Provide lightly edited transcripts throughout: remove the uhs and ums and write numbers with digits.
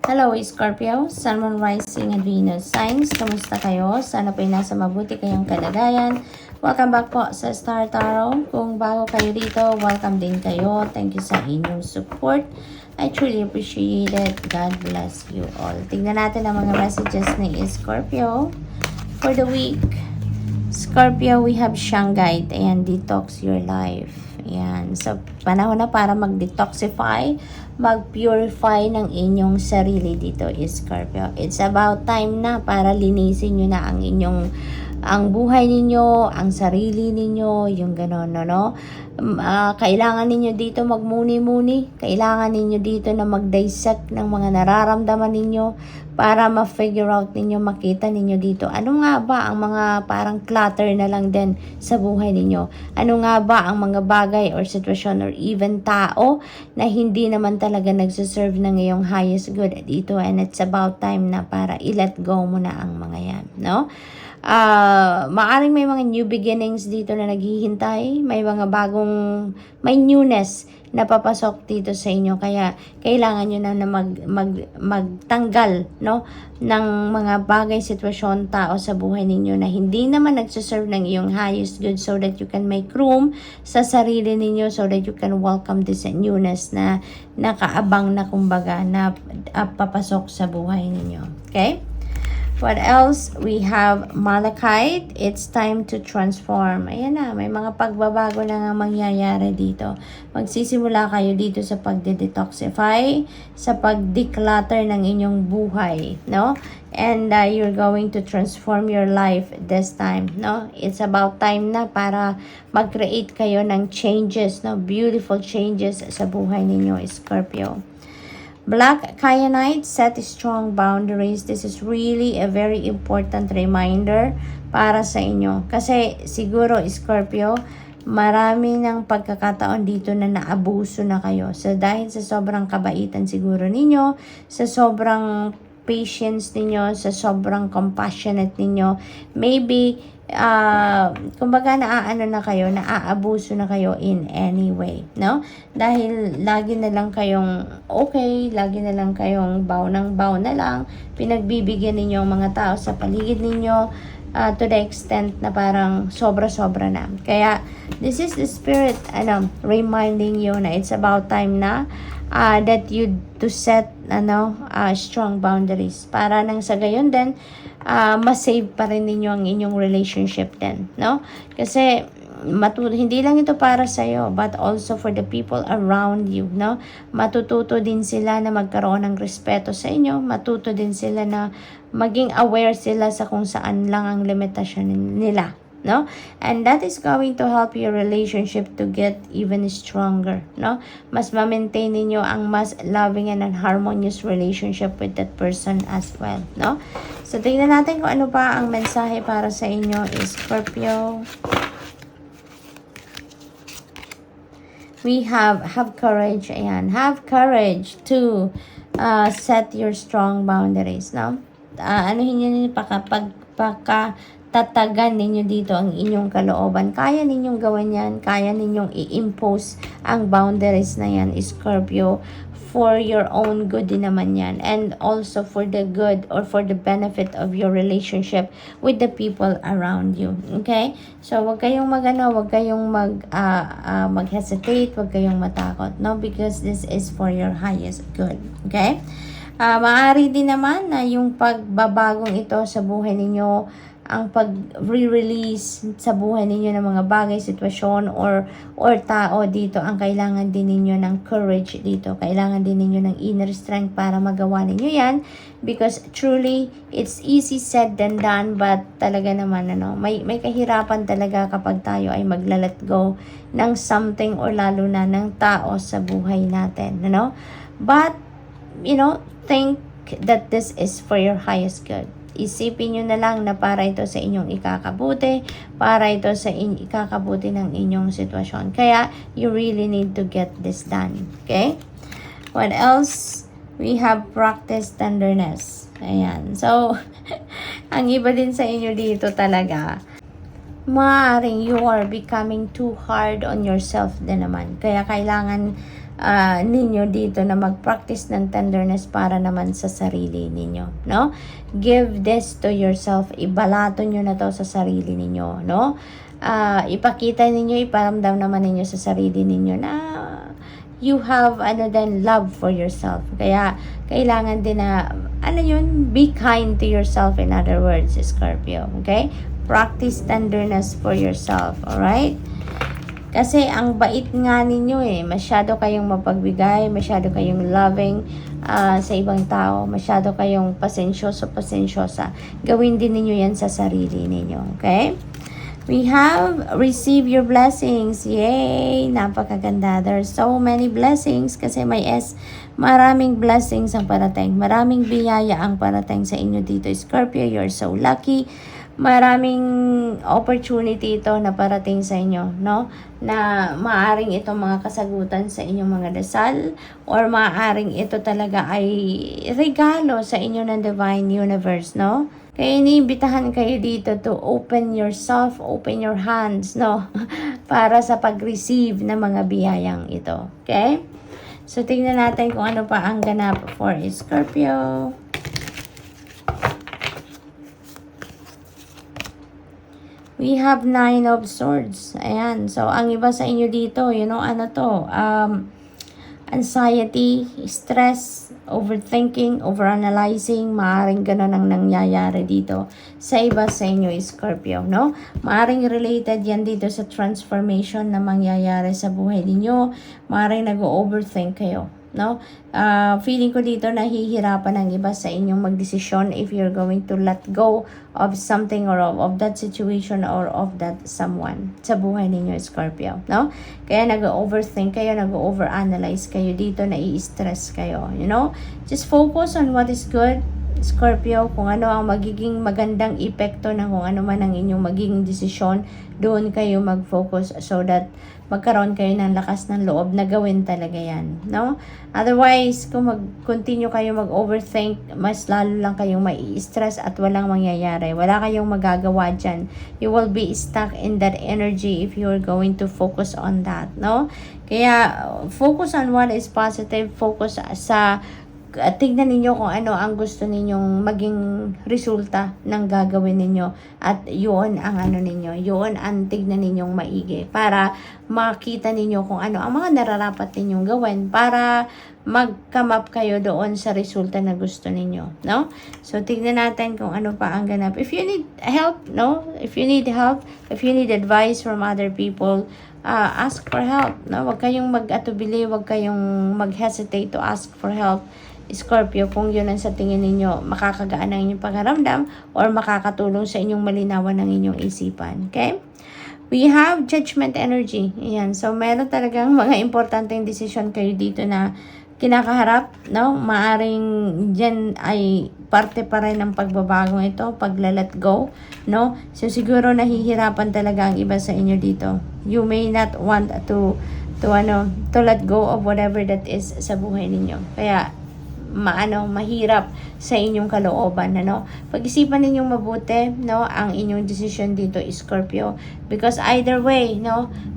Hello Scorpio, Sun, Moon, Rising, and Venus signs. Kamusta kayo? Sana po ay nasa mabuti kayong kalagayan. Welcome back po sa Star Tarot. Kung bago kayo dito, welcome din kayo. Thank you sa inyong support. I truly appreciate it. God bless you all. Tingnan natin ang mga messages ni Scorpio for the week. Scorpio, we have Shanghai and detox your life. Ayan. So, panahon na para mag-detoxify, mag-purify ng inyong sarili dito, Scorpio. It's about time na para linisin nyo na ang buhay ninyo, ang sarili ninyo, yung gano'n, no? Kailangan ninyo dito magmuni-muni. Kailangan ninyo dito na mag-dissect ng mga nararamdaman ninyo para ma-figure out ninyo, makita ninyo dito. Ano nga ba ang mga parang clutter na lang din sa buhay ninyo? Ano nga ba ang mga bagay or sitwasyon or even tao na hindi naman talaga nagsiserve ng iyong highest good dito? And it's about time na para i-let go mo na ang mga yan, no? Maaring may mga new beginnings dito na naghihintay, may mga may newness na papasok dito sa inyo, kaya kailangan nyo na magtanggal, no, ng mga bagay, sitwasyon, tao sa buhay ninyo na hindi naman nagsiserve ng iyong highest good, so that you can make room sa sarili ninyo, so that you can welcome this newness na nakaabang na kumbaga na papasok sa buhay ninyo. Okay? What else? We have Malachite. It's time to transform. Ayan na, may mga pagbabago na nga mangyayari dito. Magsisimula kayo dito sa pagde-detoxify, sa pag-declutter ng inyong buhay, no? And you're going to transform your life this time, no? It's about time na para mag-create kayo ng changes, no? Beautiful changes sa buhay ninyo, Scorpio. Black Kyanite, set strong boundaries. This is really a very important reminder para sa inyo. Kasi siguro, Scorpio, marami ng pagkakataon dito na naabuso na kayo. So, dahil sa sobrang kabaitan siguro ninyo, sa sobrang patience ninyo, sa sobrang compassionate ninyo, maybe kumbaga naaaano na kayo, naaabuso na kayo in any way, no? Dahil lagi na lang kayong okay, lagi na lang kayong bow na lang, pinagbibigyan ninyo ang mga tao sa paligid ninyo, to the extent na parang sobra-sobra na. Kaya this is the spirit reminding you na it's about time na that you to set strong boundaries para nang sa gayon din ma-save pa rin ninyo ang inyong relationship din, no? Kasi hindi lang ito para sa iyo, but also for the people around you, no? Matututo din sila na magkaroon ng respeto sa inyo, matuto din sila na maging aware sila sa kung saan lang ang limitasyon nila, no? And that is going to help your relationship to get even stronger, no? Mas ma-maintain ninyo ang mas loving and harmonious relationship with that person as well, no? So, tingnan natin kung ano pa ang mensahe para sa inyo, Scorpio. We have courage. Ayan, have courage to set your strong boundaries, no? Anuhin nyo tatagan ninyo dito ang inyong kalooban. Kaya ninyong gawin yan. Kaya ninyong i-impose ang boundaries na yan, Scorpio. For your own good din naman yan. And also for the good or for the benefit of your relationship with the people around you. Okay? So, wag kayong wag kayong mag-hesitate, wag kayong matakot, no? Because this is for your highest good. Okay? Maaari din naman na yung pagbabagong ito sa buhay ninyo, ang pag-release sa buhay ninyo ng mga bagay, sitwasyon, or tao dito, ang kailangan din ninyo ng courage dito. Kailangan din ninyo ng inner strength para magawa ninyo yan. Because truly, it's easy said than done, but talaga naman, may kahirapan talaga kapag tayo ay magla-let go ng something or lalo na ng tao sa buhay natin, But, think that this is for your highest good. Isipin nyo na lang na para ito sa inyong ikakabuti, para ito sa ikakabuti ng inyong sitwasyon. Kaya, you really need to get this done. Okay? What else? We have practice tenderness. Ayan. So, ang iba din sa inyo dito talaga, maaaring you are becoming too hard on yourself din naman. Kaya kailangan ninyo dito na mag-practice ng tenderness para naman sa sarili ninyo, no? Give this to yourself. Ibalato nyo na to sa sarili ninyo, no? Ipakita ninyo, iparamdam naman ninyo sa sarili ninyo na you have love for yourself. Kaya kailangan din na be kind to yourself, in other words, Scorpio. Okay? Practice tenderness for yourself. Alright? Kasi ang bait nga ninyo masyado kayong mapagbigay, masyado kayong loving sa ibang tao, masyado kayong pasensyosa. Gawin din ninyo yan sa sarili ninyo. Okay? We have receive your blessings. Yay! Napakaganda. There's so many blessings kasi may maraming blessings ang parating. Maraming biyaya ang parating sa inyo dito, Scorpio. You're so lucky. Maraming opportunity ito na parating sa inyo, no? Na maaring itong mga kasagutan sa inyong mga dasal or maaring ito talaga ay regalo sa inyo ng Divine Universe, no? Kaya iniimbitahan kayo dito to open yourself, open your hands, no? Para sa pag-receive ng mga biyayang ito. Okay? So, tingnan natin kung ano pa ang ganap for Scorpio. We have 9 of Swords. Ayan. So, ang iba sa inyo dito, anxiety, stress, overthinking, overanalyzing, maaaring ganun ang nangyayari dito sa iba sa inyo, Scorpio, no? Maaaring related yan dito sa transformation na mangyayari sa buhay ninyo. Maaaring nag-overthink kayo, no? Feeling ko dito nahihirapan ang iba sa inyong magdesisyon if you're going to let go of something or of that situation or of that someone sa buhay ninyo, Scorpio, no? Kaya nag-overthink kayo, nag-overanalyze kayo dito, nai-stress kayo, Just focus on what is good, Scorpio, kung ano ang magiging magandang epekto ng kung ano man ang inyong magiging desisyon, doon kayo mag-focus so that magkaroon kayo ng lakas ng loob na gawin talaga yan, no? Otherwise, kung mag-continue kayo mag-overthink, mas lalo lang kayong mai-stress at walang mangyayari. Wala kayong magagawa dyan. You will be stuck in that energy if you're going to focus on that, no? Kaya, focus on what is positive, focus sa tignan ninyo kung ano ang gusto ninyong maging resulta ng gagawin ninyo at yun ang yun ang tignan ninyong maigi para makita ninyo kung ano ang mga nararapat ninyong gawin para mag-come up kayo doon sa resulta na gusto ninyo, no? So, tignan natin kung ano pa ang ganap. If you need help, no? If you need help, if you need advice from other people, ask for help, no? Huwag kayong mag-atubili, huwag kayong mag-hesitate to ask for help, Scorpio, kung yun ang sa tingin ninyo makakagaan ng inyong pagharamdam or makakatulong sa inyong malinawan ng inyong isipan. Okay? We have judgment energy. Ayan. So, meron talagang mga importanteng decision kayo dito na kinakaharap, no? Maaring dyan ay parte pa rin ng pagbabagong ito, pagla-let go, no? So, siguro nahihirapan talaga ang iba sa inyo dito. You may not want to let go of whatever that is sa buhay ninyo. Kaya, mahirap sa inyong kalooban, Pag-isipan ninyong mabuti, ang inyong decision dito, Scorpio, because either way,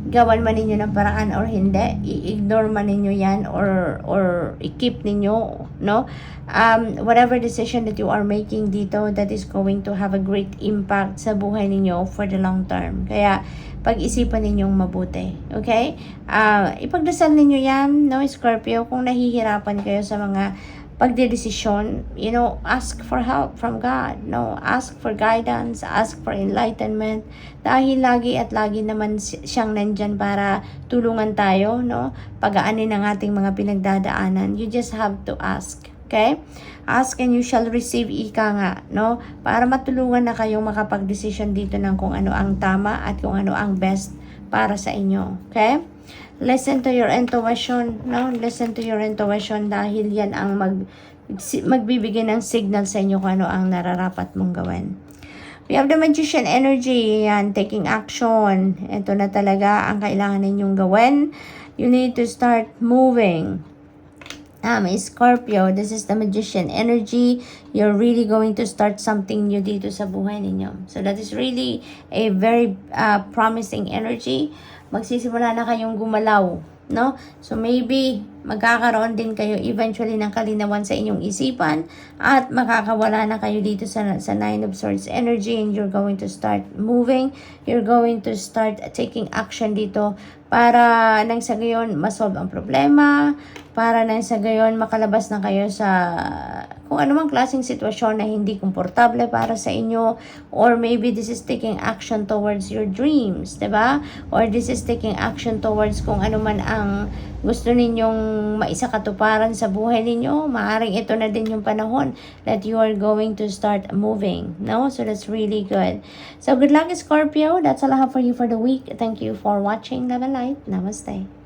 gawan man ninyo ng paraan or hindi, i-ignore man ninyo yan or i-keep ninyo, whatever decision that you are making dito, that is going to have a great impact sa buhay ninyo for the long term. Kaya pag-isipan ninyong mabuti. Okay? Ipagdasal ninyo yan, Scorpio, kung nahihirapan kayo sa mga pagdedesisyon, ask for help from God, ask for guidance, ask for enlightenment, dahil lagi at lagi naman siyang nandyan para tulungan tayo, pagaanin ang ating mga pinagdadaanan. You just have to ask, okay? Ask and you shall receive, ika nga, para matulungan na kayong makapag-decision dito ng kung ano ang tama at kung ano ang best para sa inyo, okay? Listen to your intuition, Listen to your intuition dahil yan ang magbibigay ng signal sa inyo kung ano ang nararapat mong gawin. We have the Magician energy, yan, taking action. Ito na talaga ang kailangan ninyong gawin. You need to start moving. May Scorpio, this is the Magician energy. You're really going to start something new dito sa buhay ninyo. So that is really a very promising energy. Magsisimula na kayong gumalaw, So maybe magkakaroon din kayo eventually ng kalinawan sa inyong isipan at makakawala na kayo dito sa Nine of Swords energy, and you're going to start moving, you're going to start taking action dito para nang sa gayon masolve ang problema, para nang sa gayon makalabas na kayo sa kung anumang klaseng sitwasyon na hindi komportable para sa inyo, or maybe this is taking action towards your dreams, diba? Or this is taking action towards kung ano man ang gusto ninyong maisakatuparan sa buhay ninyo. Maaring ito na din yung panahon that you are going to start moving, no? So that's really good. So good luck, Scorpio. That's all I have for you for the week. Thank you for watching. Love and light. Namaste.